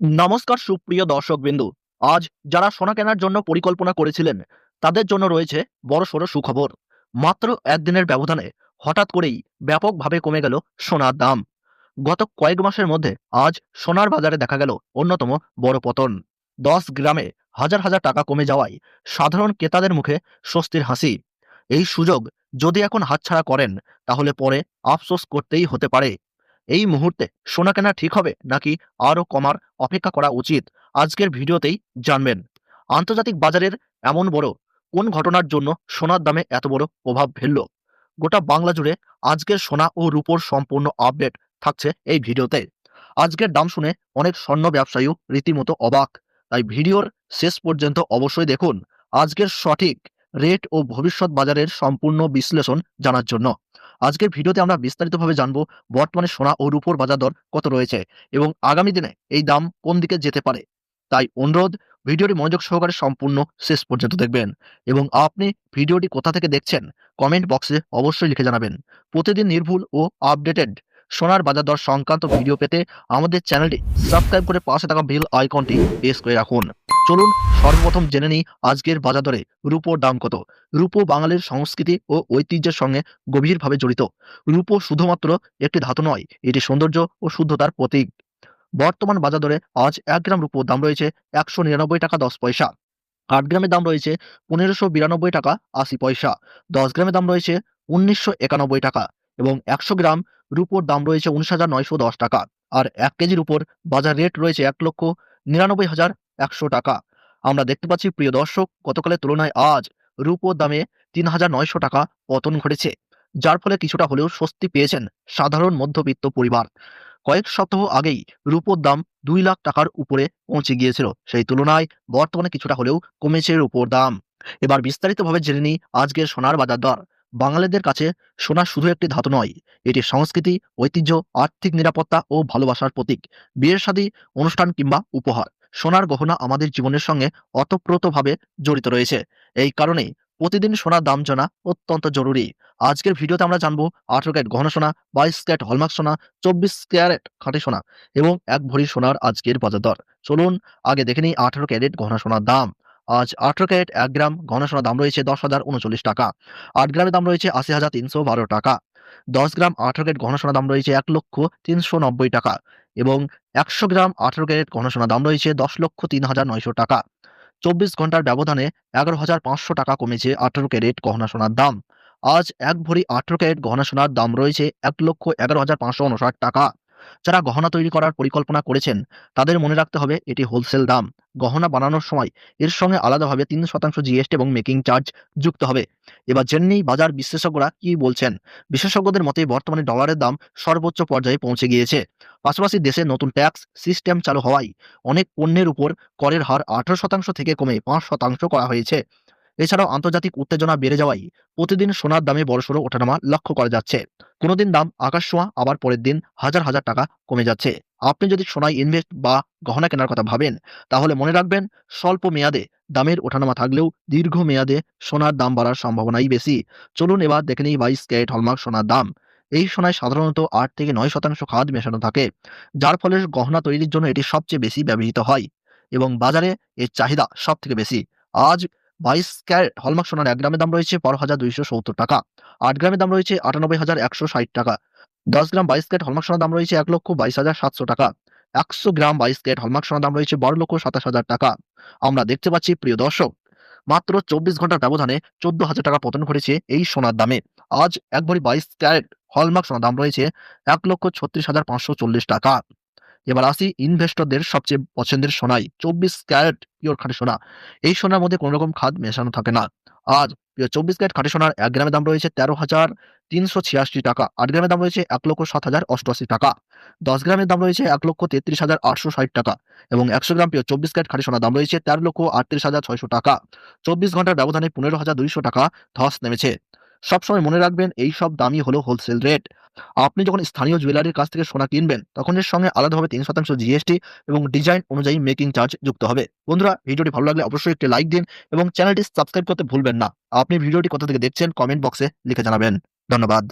নমস্কার সুপ্রিয় দর্শকবৃন্দু। আজ যারা সোনা কেনার জন্য পরিকল্পনা করেছিলেন, তাদের জন্য রয়েছে বড়সড় সুখবর। মাত্র একদিনের ব্যবধানে হঠাৎ করেই ব্যাপকভাবে কমে গেল সোনার দাম। গত কয়েক মাসের মধ্যে আজ সোনার বাজারে দেখা গেল অন্যতম বড় পতন। ১০ গ্রামে হাজার হাজার টাকা কমে যাওয়ায় সাধারণ ক্রেতাদের মুখে স্বস্তির হাসি। এই সুযোগ যদি এখন হাতছাড়া করেন, তাহলে পরে আফসোস করতেই হতে পারে। এই মুহূর্তে সোনা কেনা ঠিক হবে নাকি আরও কমার অপেক্ষা করা উচিত, আজকের ভিডিওতেই জানবেন। আন্তর্জাতিক বাজারের এমন বড় কোন ঘটনার জন্য সোনার দামে এত বড় প্রভাব ফেলল, গোটা বাংলা জুড়ে আজকের সোনা ও রূপোর সম্পূর্ণ আপডেট থাকছে এই ভিডিওতে। আজকের দাম শুনে অনেক স্বর্ণ ব্যবসায়ীও রীতিমতো অবাক, তাই ভিডিওর শেষ পর্যন্ত অবশ্যই দেখুন আজকের সঠিক রেট ও ভবিষ্যৎ বাজারের সম্পূর্ণ বিশ্লেষণ জানার জন্য। আজকের ভিডিওতে আমরা বিস্তারিতভাবে জানবো বর্তমানে সোনা ও রূপোর বাজার দর কত রয়েছে এবং আগামী দিনে এই দাম কোন দিকে যেতে পারে। তাই অনুরোধ, ভিডিওটি মনোযোগ সহকারে সম্পূর্ণ শেষ পর্যন্ত দেখবেন এবং আপনি ভিডিওটি কোথা থেকে দেখছেন কমেন্ট বক্সে অবশ্যই লিখে জানাবেন। প্রতিদিন নির্ভুল ও আপডেটেড সোনার বাজার দর সংক্রান্ত ভিডিও পেতে আমাদের চ্যানেলটি সাবস্ক্রাইব করে পাশে থাকা বেল আইকনটি প্রেস করে রাখুন। চলুন সর্বপ্রথম জেনে নিই আজকের বাজার দরে রূপোর দাম কত। রূপো বাঙালির সংস্কৃতি ও ঐতিহ্যের সঙ্গে গভীরভাবে জড়িত। রূপো শুধুমাত্র একটি ধাতু নয়, এটি সৌন্দর্য ও শুদ্ধতার প্রতীক। বর্তমান বাজার দরে আজ ১ গ্রাম রূপোর দাম রয়েছে ১৯৯ টাকা ১০ পয়সা। ৮ গ্রামের দাম রয়েছে ১৫৯২ টাকা ৮০ পয়সা। ১০ গ্রামের দাম রয়েছে ১৯৯১ টাকা এবং ১০০ গ্রাম রূপোর দাম রয়েছে ১৯,৯১০ টাকা। আর ১ কেজির উপর বাজার রেট রয়েছে ১,৯৯,১০০ টাকা। আমরা দেখতে পাচ্ছি প্রিয় দর্শক, গতকালের তুলনায় আজ রূপোর দামে ৩,৯০০ টাকা পতন ঘটেছে, যার ফলে কিছুটা হলেও স্বস্তি পেয়েছেন সাধারণ মধ্যবিত্ত পরিবার। কয়েক সপ্তাহ আগেই রূপোর দাম ২ লাখ টাকার উপরে পৌঁছে গিয়েছিল, সেই তুলনায় বর্তমানে কিছুটা হলেও কমেছে রূপোর দাম। এবার বিস্তারিতভাবে জেনে নিই আজকের সোনার বাজার দর। বাঙালিদের কাছে সোনা শুধু একটি ধাতু নয়, এটি সংস্কৃতি, ঐতিহ্য, আর্থিক নিরাপত্তা ও ভালোবাসার প্রতীক। বিয়ের শাদী, অনুষ্ঠান কিংবা উপহার, সোনার গহনা আমাদের জীবনের সঙ্গে ওতপ্রোতভাবে জড়িত রয়েছে। এই কারণেই প্রতিদিন সোনার দাম জানা অত্যন্ত জরুরি। আজকের ভিডিওতে আমরা জানবো ১৮ ক্যারেট গহনা সোনা, ২২ ক্যারেট হলমার্ক সোনা, ২৪ ক্যারেট খাঁটি সোনা এবং ১ ভরি সোনার আজকের বাজার দর। চলুন আগে দেখে নিই ১৮ ক্যারেট গহনা সোনার দাম। আজ ১৮ ক্যারেট ১ গ্রাম গহনা সোনার দাম রয়েছে ১০,০৩৯ টাকা। ৮ গ্রামের দাম রয়েছে ৮০,৩১২ টাকা। ১০ গ্রাম ১৮ ক্যারেট গহনা সোনার দাম রয়েছে ১,৩৯০,০০০ টাকা এবং ১০০ গ্রাম ১৮ ক্যারেট গহনা সোনার দাম রয়েছে ১,০৩,৯০০ টাকা। ২৪ ঘন্টার ব্যবধানে ১১,৫০০ টাকা কমেছে ১৮ ক্যারেট গহনা সোনার দাম। আজ ১ ভরি ১৮ ক্যারেট গহনা সোনার দাম রয়েছে ১,১১,৫৫৯ টাকা। যারা গহনা তৈরি করার পরিকল্পনা করেছেন, তাদের মনে রাখতে হবে এটি হোলসেল দাম। গহনা বানানোর সময় এর সঙ্গে আলাদাভাবে ৩% জিএসটি এবং মেকিং চার্জ যুক্ত হবে। এবার জেনে নিই বাজার বিশ্লেষকরা কি বলছেন। বিশেষজ্ঞদের মতে বর্তমানে ডলারের দাম সর্বোচ্চ পর্যায়ে পৌঁছে গিয়েছে। পাশাপাশি দেশে নতুন ট্যাক্স সিস্টেম চালু হওয়ায় অনেক পণ্যের উপর করের হার ১৮% থেকে কমে ৫% করা হয়েছে। এছাড়াও আন্তর্জাতিক উত্তেজনা বেড়ে যাওয়ায় প্রতিদিন সোনার দামে বড়সড় ওঠানামা লক্ষ্য করা যাচ্ছে। কোনোদিন দাম আকাশছোঁয়া, আবার পরের দিন হাজার হাজার টাকা কমে যাচ্ছে। আপনি যদি সোনায় ইনভেস্ট বা গহনা কেনার কথা ভাবেন, তাহলে মনে রাখবেন স্বল্প মেয়াদে দামের ওঠানামা থাকলেও দীর্ঘ মেয়াদে সোনার দাম বাড়ার সম্ভাবনাই বেশি। চলুন এবার দেখে নিই ২২ ক্যারেট হলমার্ক সোনার দাম। এই সোনায় সাধারণত ৮ থেকে ৯% খাদ মেশানো থাকে, যার ফলে গহনা তৈরির জন্য এটি সবচেয়ে বেশি ব্যবহৃত হয় এবং বাজারে এর চাহিদা সবথেকে বেশি। আজ ২২ ক্যারেট হলমার্ক সোনার ১ গ্রামের দাম রয়েছে ১২,২৭০ টাকা। ৮ গ্রামের দাম রয়েছে ৯৮,১৬০ টাকা। ১০ গ্রাম ২২ ক্যারেট হলমার্ক সোনার দাম রয়েছে ১,২২,৭০০ টাকা। ১০০ গ্রাম ২২ ক্যারেট হলমার্ক সোনার দাম রয়েছে ১২,২৭,০০০ টাকা। আমরা দেখতে পাচ্ছি প্রিয় দর্শক, মাত্র ২৪ ঘন্টার ব্যবধানে ১৪,০০০ টাকা পতন ঘটেছে এই সোনার দামে। আজ ১ ভরি ২২ ক্যারেট হলমার্ক সোনার দাম রয়েছে ১,৩৬,৫৪০ টাকা। এবার আসি ইনভেস্টরদের সবচেয়ে পছন্দের সোনায়, ২৪ ক্যারেট পিওর খাঁটি সোনা। এই সোনার মধ্যে কোন রকম খাদ মেশানো থাকে না। আজ পিওর ২৪ ক্যারেট খাঁটি সোনার ১ গ্রামের দাম রয়েছে ১৩,৩৮৬ টাকা। ৮ গ্রামের দাম রয়েছে ১,০৭,০৮৮ টাকা। ১০ গ্রামের দাম রয়েছে ১,৩৩,৮৬০ টাকা এবং ১০০ গ্রাম পিওর ২৪ ক্যারেট খাঁটি সোনার দাম রয়েছে ১৩,৩৮,৬০০ টাকা। ২৪ ঘন্টার ব্যবধানে ১৫,২০০ টাকা ধস নেমেছে। সবসময় মনে রাখবেন এই সব দামই হলো হোলসেল রেট। আপনি যখন স্থানীয় জুয়েলারির কাছ থেকে সোনা কিনবেন, তখন এর সঙ্গে আলাদাভাবে ৩% জিএসটি এবং ডিজাইন অনুযায়ী মেকিং চার্জ যুক্ত হবে। বন্ধুরা, ভিডিওটি ভালো লাগলে অবশ্যই একটি লাইক দিন এবং চ্যানেলটি সাবস্ক্রাইব করতে ভুলবেন না। আপনি ভিডিওটি কোথা থেকে দেখছেন কমেন্ট বক্সে লিখে জানাবেন। ধন্যবাদ।